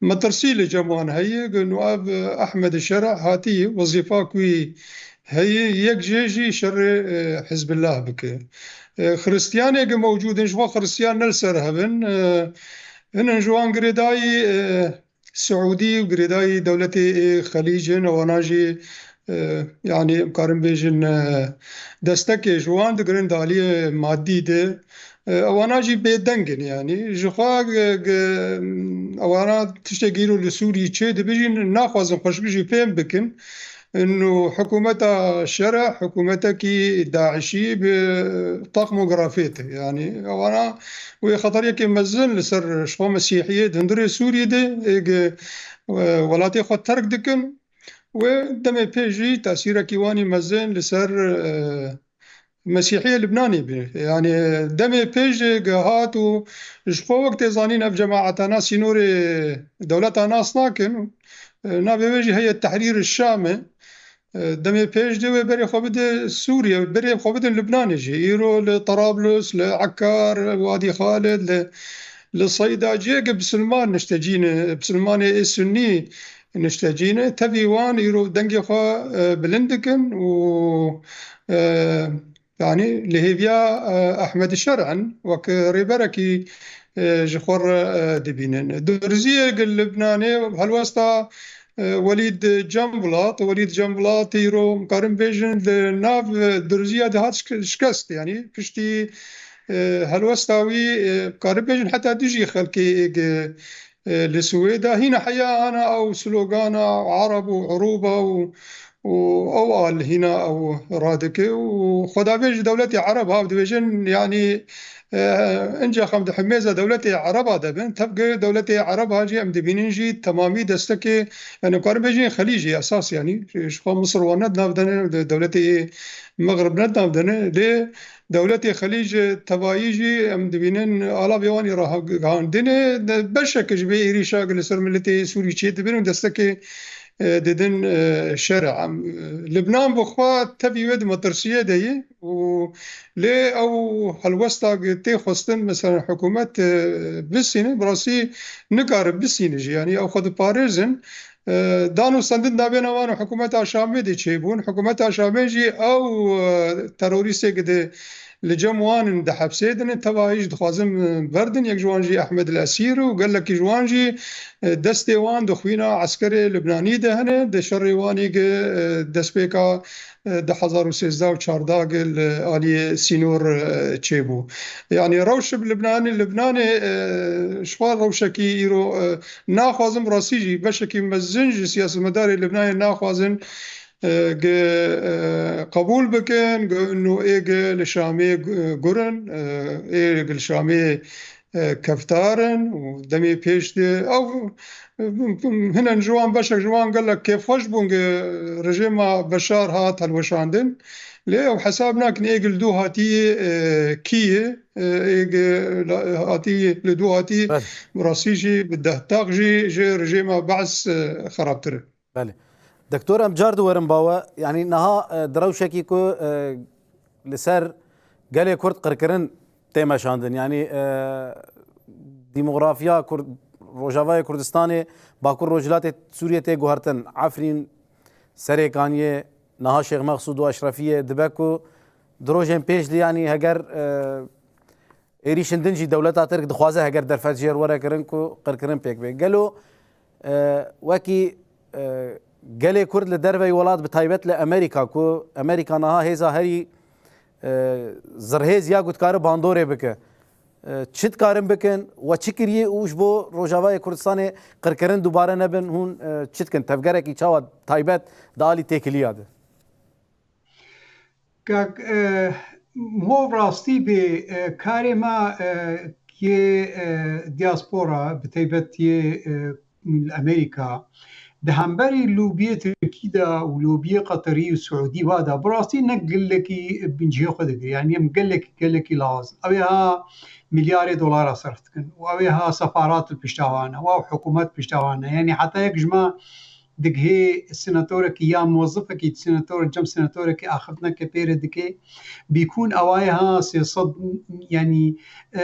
مترسيل جموان هي نواب أحمد الشرع هاتي وظيفة كوي هي يكجيجي شر حزب الله بك خريستياني موجودين شو خريستيان نلسر هبن هن جوان قريداي سعودي وقريداي دولتي خليجين وناجي يعني مقارن بيجن دستكي جوان دقرن دالي مادي ده اوانا جي بيدنگن يعني جخوا اوانا تشتغيرو لسوري چه ده بيجن ناخوازن خوش بيجي فهم بكن انه حكومتها شرع حكومتها كي داعشي بطاقم جرافيته يعني وانا وخطر يكي مزن لسر شخو مسيحيه هندري سوريا ده ولاتي خو ترك دكن ودم بيجي تاثير كيواني مزن لسر مسيحية لبناني به يعني دمي بيج هات وشخو وقت زانين في جماعتنا سينوري دولتنا ناكن نابي بيجي هي التحرير الشامي دمي بيج دي بري خبد سوريا بري خبد لبنان جي يرو لطرابلس لعكار وادي خالد لصيدا جيق بسلمان نشتجين بسلمان السني نشتجين تبيوان يرو دنجي خوا بلندكن و يعني لهيفيا أحمد الشرعن وك ريبركي جخور دبينن درزية اللبناني هالواسطة وليد جنبلاط يرو مقارن بيجن ناف درزية دهات شكست يعني كشتي هالوستاوي مقارن بيجن حتى ديجي خلقي لسويدا هنا حياة أنا أو سلوغانا عرب وعروبة أو آل هنا أو رادكي وخدا بيج دولتي عرب هاو دبيجن يعني انجا خمد حميزة دولتي عرب دبن تبقى دولتي عرب هاجي ام دبينينجي تمامي دستكي يعني قارن بيجين خليجي أساس يعني شخوا مصر وندنا بدنا دولتي المغرب ندنا بدنا ليه دولتي خليج تبايجي ام دبينن آلا بيواني راها غاندين بشك جبي إيريشا قلسر ملتي سوري تشيت بينو دستكي ددن شرع لبنان بخوا تبي ود مطرسية دي وليه أو هالوسطى تي خستن مثلا حكومة بسينة براسي نقارب بسينة يعني أو خد باريزن دانو سندن دابين وانو حكومة عشامي دي تشيبون حكومة عشامي جي أو تروريسي قد لجموان ده حبسيدن تبايج دخوازم بردن يك جوانجي أحمد الأسير وقال لك جوانجي دستيوان دخوينا عسكري لبناني ده هنا ده شريواني دسبيكا ده 1314 آلي سينور تشيبو يعني روش اللبناني شوال روشكي يرو ناخوازم راسيجي بشكي مزنج سياسة مداري اللبناني ناخوازن قبول بكن انه ايه لشامي قرن ايه لشامي كفتارن ودمي بيش دي او هنا جوان بشك جوان قال لك كيف خوش بونج رجيم بشار هات هالوشاندن ليه وحسابنا كن ايجل دو هاتي كيه ايجل هاتي لدو هاتي مراسيجي بده تاغجي رجيم بعث خرابتر بله دكتور امجار دورن باوا يعني نها دروشكي كو لسر قال كرد قركرن تيما شاندن يعني ديموغرافيا كرد روجاواي كردستاني باكور روجلات سوريا تي غهرتن عفرين سريكانيه نها شيخ مقصود واشرفيه دبكو دروجن بيش دي يعني هجر ايريشن دنجي دولتا ترك دخوازه هجر درفات جير ورا كرنكو قركرن بيك بي قالوا وكي قال كرد لدربي ولاد بتايبت لامريكا كو امريكا نها هيزا هري زرهيز يا قد كار باندوري بك چت كارم بكن و چكريه اوش بو روجاواي كردستان قركرن دوباره نبن هون چت كن تفگره کی چاو تايبت دالي تكلياد كاك مو راستی به کار ما که دیاسپورا بتايبت امريكا دهمبري لوبية تركي دا ولوبية قطري وسعودي وادا براسي نقل لكي بنجي خدك يعني مقل لك لازم اويها مليار دولار صرفتكن واويها سفارات البشتاوانا واو حكومات بشتاوانا يعني حتى يكجما دك هي السناتورك يا موظفك السناتور جم سناتورك اخذنا كبير دكي بيكون اوايها سيصد يعني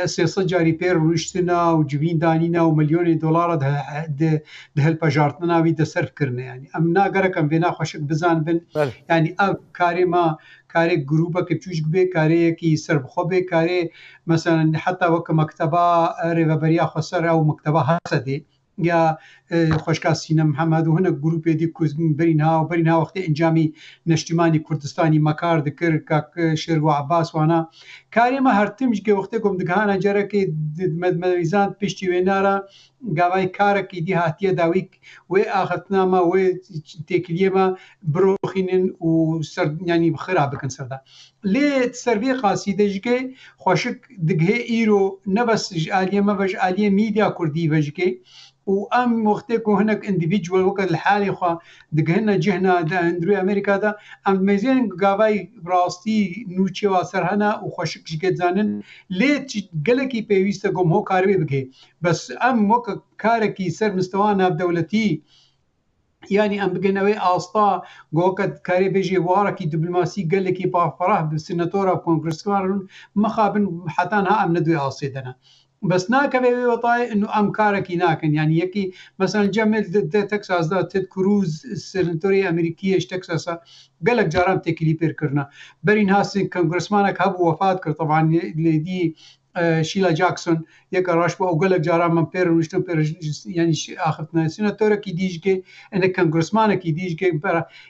سيصد جاري بير روشتنا وجبين دانينا ومليون دولار ده البجارتنا بيد صرف كرنا يعني امنا قركم بينا خوشك بزان بن يعني اب كارما كاري جروبا كبچوش بي كاري كي سرب خوبي كاري مثلا حتى وك مكتبه ريفابريا خسر او مكتبه حسدي يا خوشكا سينا محمد وهنا جروب دي كوزن برينها وقت انجامي نشتماني كردستاني مكار ذكر كاك شير وعباس وانا كاريما هرتمش كي وقتكم دغانا جركي مدميزان بيشتي وينارا غاوي كاركي دي هاتيه داويك واخذنا ما و تكليما بروخين وسر يعني بخراب كن سردا لي سربي قاصيدجكي خوشك دغه ايرو نبس اليه ما بج اليه ميديا كردي بجكي وام وقتك هناك انديفيدوال وقت الحالي خا دقهنا جهنا دا اندروي امريكا دا ام ميزين قاواي براستي نوچي واسرهنا وخوشك جيت زانن ليه قالكي بيويستا قوم هو كاربي بكي بس ام وقت كاركي سر مستوانا بدولتي يعني ام بقناوي اسطا قوكت كاري بيجي واركي دبلوماسي قال لك يبقى فرح بالسناتورا كونغرسمان ما خابن حتى انها ام ندوي اصيدنا بس ناكا وطاي انه ام كاركي ناكن يعني يكي مثلا جمل تكساس دا تيد كروز السناتوري امريكيه تكساس قال لك جارام تكليبر كرنا برين هاسن كونغرسمانك هبو وفات كر طبعا دي شيلا جاكسون يك راشبو او قال لك جارام من بير ونشتم بير يعني اخذنا سناتورا كي ديجكي ان كونغرسمان كي ديجكي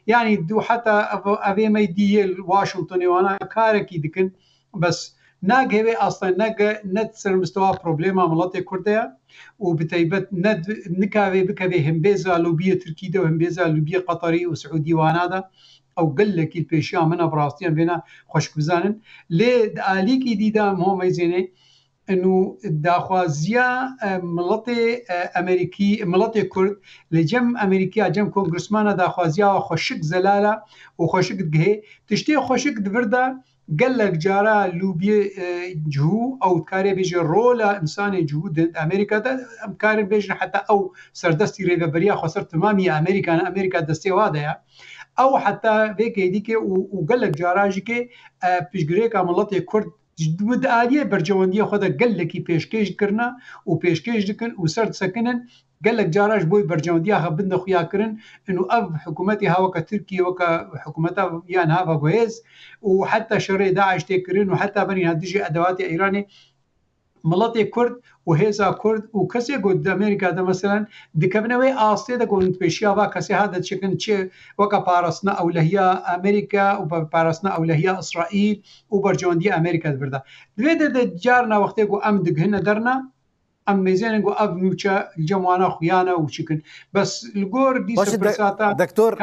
يعني دو حتى افي ما يدي واشنطن وانا كاركي دكن بس ناق هي اصلا ناق نتصل مستوى بروبليما ملاتي كرديا وبتيبت ند نكاوي بكبي همبيزا لوبيه تركيا وهمبيزا لوبيه قطري وسعودي وانادا او قال لك البيشيا منها براستيان بينا خوش بزانن لي عليكي ديدا هو ميزيني انه داخوازيا ملاتي امريكي ملاتي كرد لجم امريكي جم كونغرسمان داخوازيا وخوشك زلاله وخوشك دغه تشتي خوشك دبردا قال لك جارا لوبي جهو او كاري بيجي رولا انسان جهود امريكا كاري بيجي حتى او سردستي ريفابريا خسر تمامي امريكا دستي واضح او حتى بيك هذيك وقال لك جاراجي كي بيشغريكا ملاتي كرد جدود عاليه برجوانديه خدا قال لك بيشكيش كرنا وبيشكيش دكن وسرد سكنن قال لك جاراج بوي برجوانديه خبدنا خويا كرن انه اب حكومتي هاوك تركيا وكا حكومتها يعني هافا كويس وحتى شري داعش تكرين وحتى بني هدجي ادوات ايراني ملاتي كرد وهيزا كرد وكسي قد امريكا ده مثلا دكبنوي اصلي ده كنت بيشيا با كسي هذا تشكن تشي وكا بارسنا اولهيا امريكا وبارسنا اولهيا اسرائيل وبرجواندي امريكا بردا ده جارنا وقتي ام دغهنا درنا ام ميزان جو اب نوچا جموانا خيانه وشكن بس الجور دي سبرساتا دكتور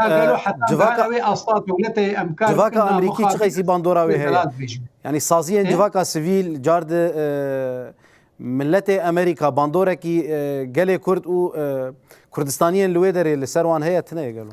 جواكا اصلا دولتي امكان جواكا امريكي تشخيسي باندوراوي هي يعني سازيا جواكا سيفيل جارد ملت امريكا باندوركي قال كرد و كردستانيين لويدري لسروان هي تنه قالوا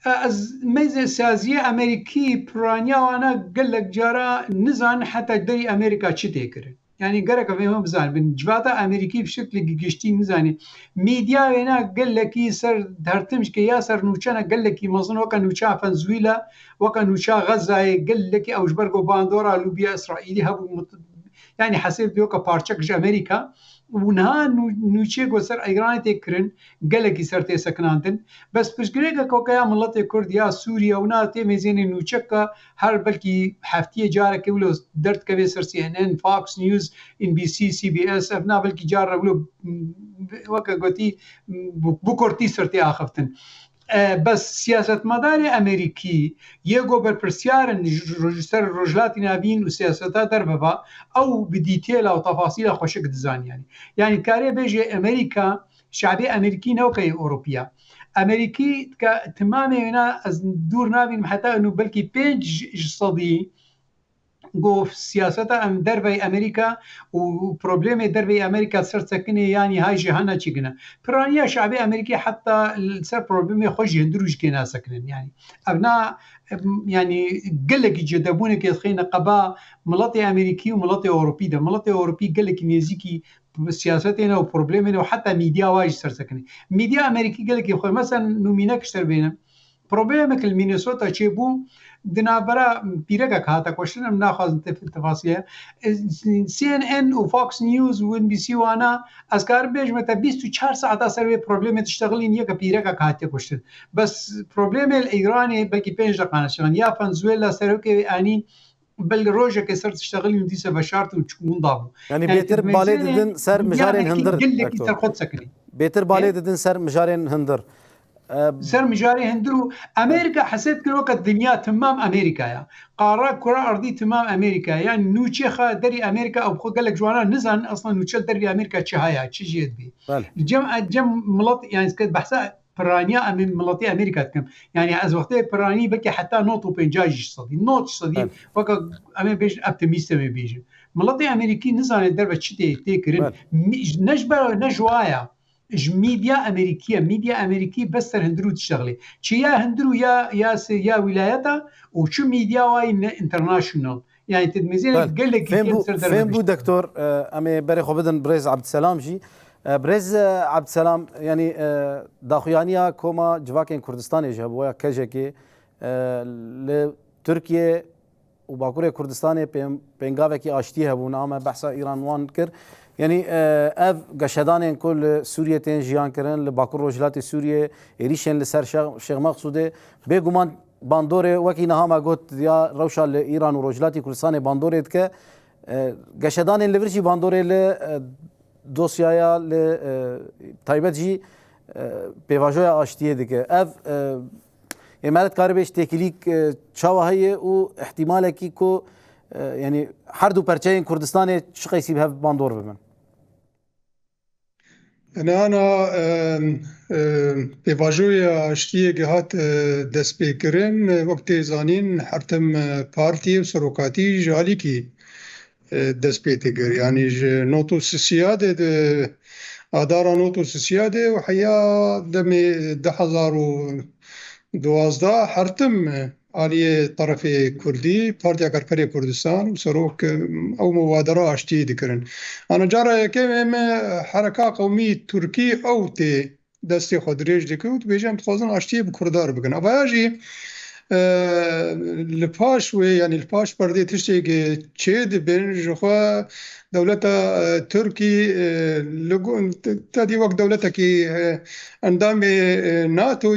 از ميزه سازيه امريكي برانيا وانا قال لك جارا نزان حتى دري امريكا تشتيكر يعني قرك فيهم بزان بن جواتا امريكي بشكل جشتي نزاني ميديا هنا قال لك يسر دهرتمش كي ياسر نوچنا قال لك مزن وكان نوچا فنزويلا وكان نوچا غزه قال لك او جبرغو باندورا لوبيا اسرائيلي هبو يعني حسيت بيوكا بارتشك امريكا ونها نوچه گوسر ایران تکرن گلکی سرته سکناندن بس پشگریگا کوکایا ملت کرد یا سوریا ونا ته مزین نوچکا هر بلکی هفته جاره که ولو درد کوي سر سی ان ان فاکس نیوز ان بي سي سي بي اس افنا بلکی جاره ولو وکا گوتی بوکورتی سرته اخفتن بس سیاست مدار امریکی یگو بر پرسیارن سر رجلات نابین و سیاستا در بابا او بدیتیل او تفاصیل خوشک دزان يعني كاري بيجي امريكا شعبي امريكي نوكي اوروبيا امريكي تماما هنا دور نابين حتى انه بلكي بيج صدي جو سياستا ام دربي امريكا وبروبليم دربي امريكا صرت سكني يعني هاي جهنم تشيغنا برانيا شعبي امريكي حتى صار بروبليم خوش يندروج كنا سكنن يعني ابناء يعني قال لك يجدبون كي خينا قبا ملطي امريكي وملطي اوروبي ده ملطي اوروبي قال لك نيزيكي سياستنا وبروبليمنا وحتى ميديا واجد صار سكني ميديا امريكي قال لك مثلا نومينك اشتر بينا بروبليمك المينيسوتا تشيبو دنابرا بيرجع كهذا كوشن من ناخذ التفاصيل سي ان ان وفوكس نيوز وان بي سي وانا اسكار بيج متى 24 ساعه سر بروبلم تشتغلين يك بيرجع كهذا كوشن بس بروبلم الايراني بلكي بينج دقائق شغل يا فنزويلا سروك اني بالروجه كسر تشتغلين دي بشارت وتكون ضابو يعني بيتر بالي ددن سر مجارين هندر بيتر بالي ددن سر مجارين هندر سر مجاري هندرو امريكا حسيت كل وقت الدنيا تمام امريكا يا قاره كره ارضي تمام امريكا يعني نوتشيخا دري امريكا او قال لك جوانا نزن اصلا نوتشل دري امريكا تشهايا تشجيت بي جم ملط يعني كنت بحث برانيا من ملطي امريكا كم يعني از وقت براني بكي حتى نوتو بنجاج صدي نوت صدي وقت امي بيج اوبتيميست بيجي ملطي امريكي نزن الدربه تشتي تكرن نجبر نجوايا ج ميديا أمريكية بس هندرو تشتغلي يا هندرو يا ولايتها وشو ميديا واي انترناشونال يعني تدمزين بله قال لك كنسر فين بو دكتور امي بري خو بدن بريز عبد السلام جي بريز عبد السلام يعني داخویانیا کوما جواکن کردستان جابویا کجکی لترکیه و باکور کردستان پنگاوه کی آشتی هبون اما بحث ایران وان کر يعني اف قشدان كل سوريا تين جيان كرن لباكور روجلات سوريا ريشن لسر شيخ مقصود بيغمان باندوري وكي نهاما قلت يا روشا لايران وروجلاتي كردستان باندوري ك قشدان اللي برجي باندوري ل دوسيايا ل تايبت جي بيواجويا اشتيه ديك اف امارات كاربيش تكليك تشاوا هي و احتمالك كو يعني حردو برچين كردستان شقيسي بها باندور بمن أنا بواجوية اشتيه جهات دست بكرن وقت زانين حرتم بارتي وسروكاتي جاليكي دست بيتقر يعني نوتو السيادة أدارة نوتو السيادة وحيا دمي 2012 حرتم علي طرفي كردي بارتي أكركري كردستان وسروك أو مبادرة اشتيه ذكرن أنا جارة كم حركة قومي تركي أو تي دستي خدريج دكوت بيجام تخوزن اشتيه بكردار بكن أباجي الباش يعني الباش بردي تشتي تشيد بين جخوا دولة تركي تادي وقت دولتها كي اندام ناتو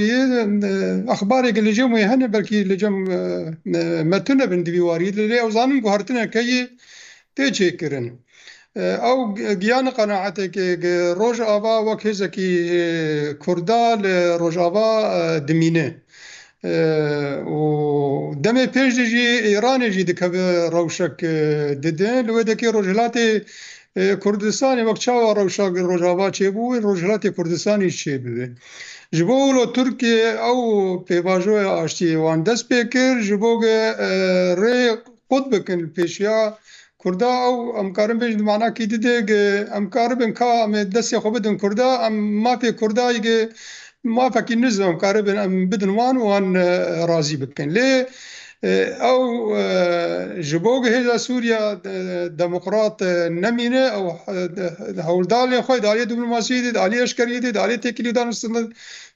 اخباري اللي جم هنا بلكي اللي جم متنا بندبي واريد اللي اوزانم قهرتنا كي تيجي كرن او جيان قناعتك روج ابا وكيزكي كردال روج ابا دمينه و دمي بيج جي ايراني جي دك روشك ددن لو دكي روجلاتي كردستاني وقت شاو روشك روجابا چيبو روجلاتي كردستاني چيبو جبولو تركيا او بيباجو اشتي وان دس بيكر جبوغ ري قطبكن البيشيا كردا او امكارن بيج معنا كي ديك امكاربن كا دس خبدن كردا ام ما في كردا يجي ما فكي نزهم قاربا ام بدن وان راضي بكن ليه او جبوغ هذا سوريا ديمقراط نمينه او هولدالي خوي دالي دبلوماسي دالي اشكري دالي تكلي دان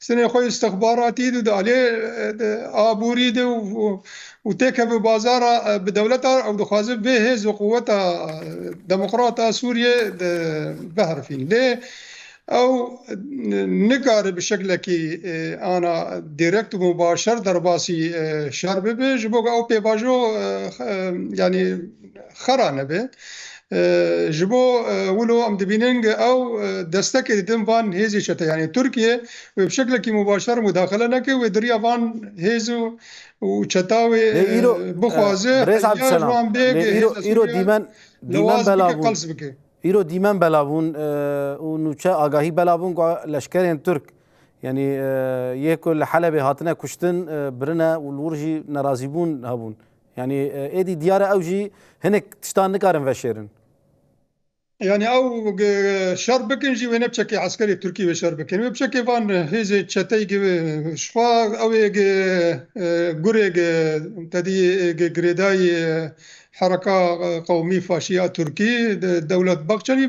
سنه خوي استخباراتي دالي ابوري وتكب بازار بدولتها او دخازه به هز قوتها ديمقراط سوريا بهرفين ليه او نقار بشكل كي انا ديركت مباشر درباسي شرب بيج بوغ او بيباجو يعني خرانه به جبو ولو ام دبيننج او دستك دم فان هيزي شتا يعني تركيا بشكل كي مباشر مداخله نك ودريا فان هيزو وشتاوي بخوازه بريز عبد السلام ايرو ديمان بلابون ایرو دیمن بلابون و نوچه آگاهی بلابون لشکرین ترک يعني يكل حلبة هاتنا كشتن برنا والورجي نرازيبون هبون يعني ايدي ديارة اوجي هنك تشتان نكارن فشيرن يعني او شربكن جي وين بشكي عسكري تركي وشربكن بشكي فان هيزي تشتي شفا او غوريغ تدي غريداي حركة قومي فاشية تركي دولة باكشري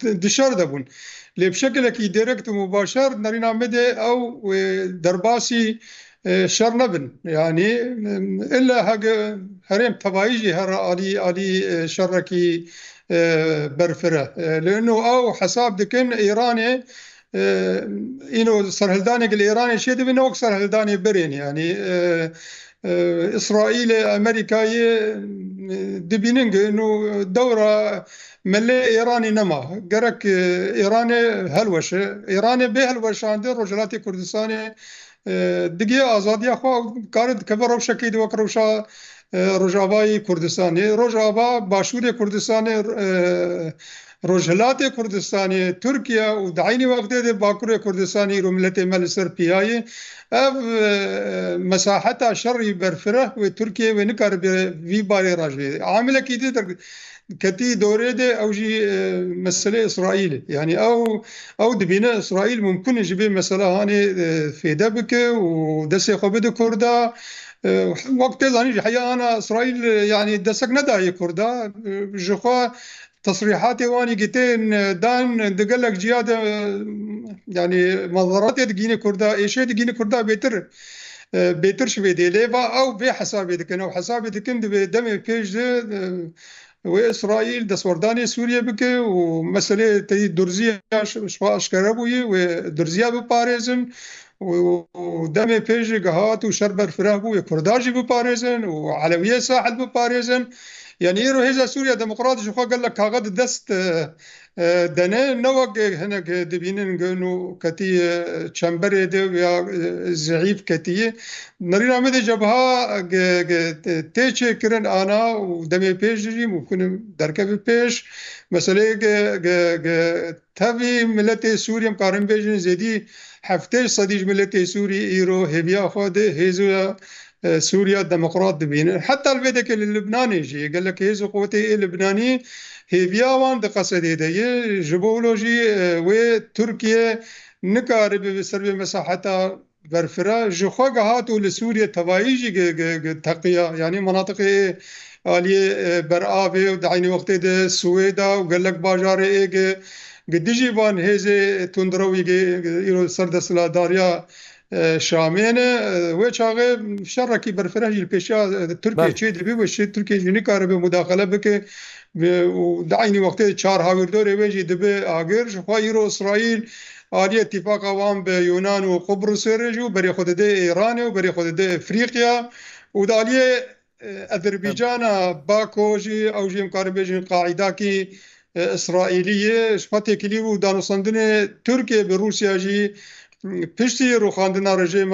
دشار دبون اللي بشكل كي ديركت مباشر نرينا مدى او درباسي شرنبن يعني الا هرم تبايجي هر علي شركي برفره لانه او حساب دكن ايراني انه سرهلداني الايراني شيء دبن وقت سرهلداني برين يعني اسرائيل امريكا دبيننج انه دوره ملي ايراني نما قرك ايراني هلوش ايراني بهلوش عند رجلات كردستاني دقيقه ازادي اخو كارد كبر شكي دو كروشا روجاوای کردستانی روجاوا باشور کردستانی روجهلات كردستاني تركيا ودعيني وقت دي باكور كردستاني رو ملتي مال سربياي اف مساحتها شر برفره وتركيا ونكر في باري راجي عامله كيدي كتي دوري دي او جي مسألة إسرائيل يعني او دبينا إسرائيل ممكن يجيب مسألة هاني في دبك ودسي خبد كردا وقت زاني حقيقة أنا إسرائيل يعني دسك نداي كردا جخوا تصريحاتي واني قتين دان دقلك جياد يعني منظرات تجيني كردا ايشي تجيني كردا بيتر شويدي ليفا او بحسابي دكن او حسابي دكن دمي بيج وإسرائيل دسورداني سوريا بكي ومسألة تي درزية شوا أشكرابوي ودرزية بباريزن ودمي بيجي قهات وشربر فرابو وكرداجي بباريزن وعلوية ساحل بباريزن يعني إيرو هيزا سوريا ديمقراطي شو قال لك هاغد دست دنا نوق هناك دبينن قنو كتي تشامبري دي يا زعيف كتي نرينا مدى جبهة تيجي كرن أنا ودمي بيجي ممكن دركب بيش مسألة تبي ملتي سوريا مقارن بيجن زيدي حفتش صديق ملتي سوري إيرو هبيا خود هيزو سوريا ديمقراط دبين حتى الفيديك اللبناني جي قال لك هيزو قوتي اللبناني هي بياوان دقصدي دي جبولوجي وتركيا نكارب بسرب مساحتها برفرا جخوا هاتو لسوريا توايجي تقيا يعني مناطق آلية برآبي ودعيني وقت دي سويدا وقال لك باجار ايجي قديجي بان هيزي تندروي ايرو سرد سلاداريا شامين وشاغي شركي برفره البيشا تركيا تشي دبي وش تركيا جنكار بمداخله بك ودعيني وقت 4 هاوردور ويجي دبي اغير خايرو اسرائيل آلية اتفاق عوام بيونان وقبرص رجو بري خود دي ايران وبري خود دي افريقيا ودالية اذربيجان باكو جي او جي مقاربه قاعده كي اسرائيليه شفتي كليو دانو صندنه تركيا بروسيا جي پشتی رو خواندنا رژیم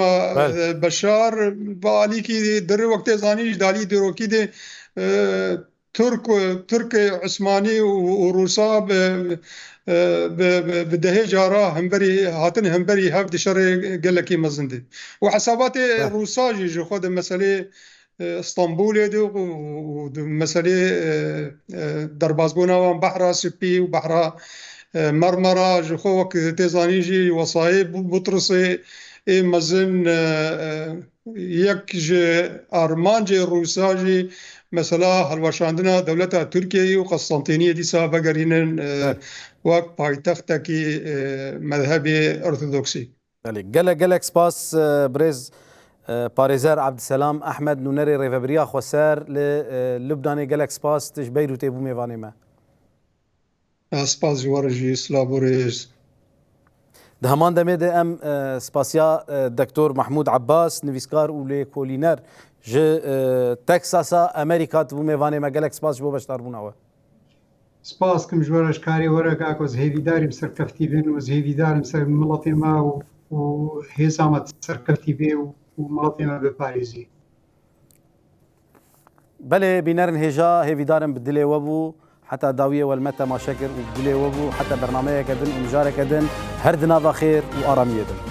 بشار با علی کی در وقت زانی دالی دروکی ده ترک عثمانی و روسا به ده جارا همبری هاتن همبری هفت شر گلکی مزنده و حسابات روسا جی خود مسئله اسطنبول ده و مسئله دربازبونا و بحر سپی و بحر مرمرة جخوك تزانيجي وصايب بطرسي مزن يك أرمانجي روساجي مثلا هلوشاندنا دولتها تركيا وقسطنطينية دي سابقا قرينن وك بايتختكي مذهبي أرثوذكسي جالك سباس بريز باريزار عبد السلام أحمد نونري ريفابريا خوسار للبناني جالك سباس تشبيرو تيبو ميفاني ما سپاس جوارجی سلابوريز ده همان دمه ده ام سپاسیا دکتور محمود عباس نویسکار و کولینر ج تکساسا امریکا تو میوانه مگلک سپاس جو بشتار بوناوه سپاس کم جوارش کاری ورق اكو زهيدي دارم سر كفتيبين وزهيدي دارم سر ملطي ما وهيزامت سر كفتيبي وملطي ما بباريزي بله بينرن هجا هيفي دارم بدلي وبو حتى داوية والمتى ما شكر وبدلي وبو حتى برنامج كدن ومجارة كدن هردنا بخير وآرامية دن